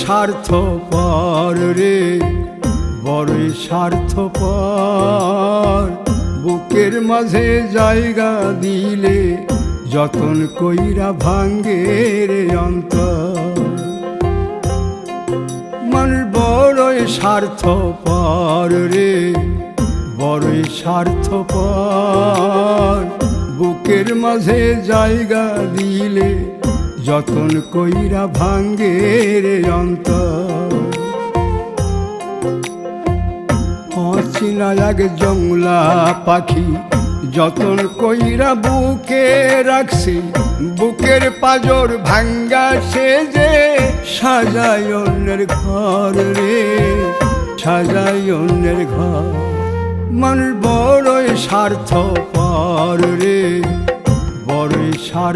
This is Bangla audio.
স্বার্থপর রে, বড়ই স্বার্থপর। বুকের মাঝে জায়গা দিলে যতন কইরা ভাঙ্গে রে অন্তর। মানুষ বড়ই স্বার্থপর রে, বড়ই স্বার্থপর। বুকের মাঝে জায়গা দিলে যতন কইরা ভাঙ্গে রে অন্তর। অচিনা এক জংলা পাখি যতন কইরা বুকে রাখছি, বুকের পাজর ভাঙ্গা সে যে সাজায় অন্যের ঘর রে, সাজায় অন্যের ঘর। মানুষ বড়ই স্বার্থপর রে, বড়ই স্বার্থ।